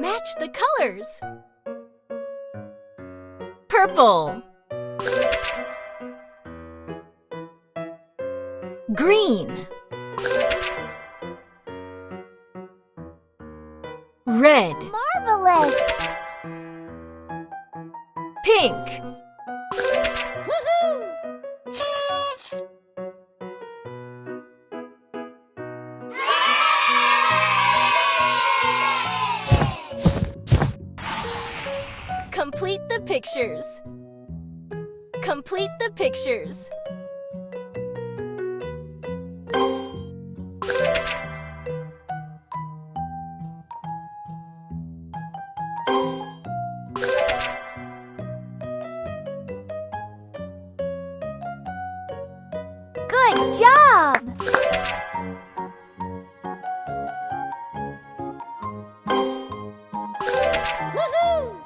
Match the colors. Purple, green, red, Marvelous! pink, Woohoo! Complete the pictures. Complete the pictures. Good job! Woohoo!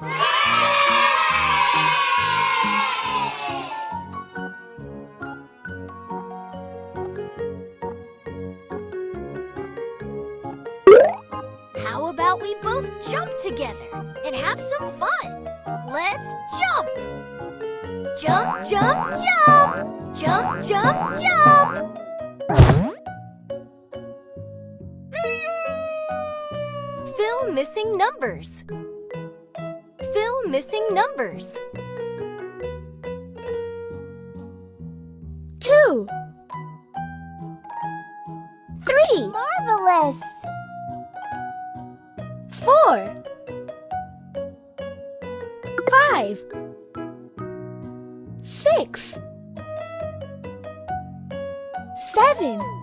How about we both jump together and have some fun? Let's jump! Jump, jump, jump! Jump, jump, jump! Fill missing numbers. Fill missing numbers. 2 3 Marvelous! 4 5 6 7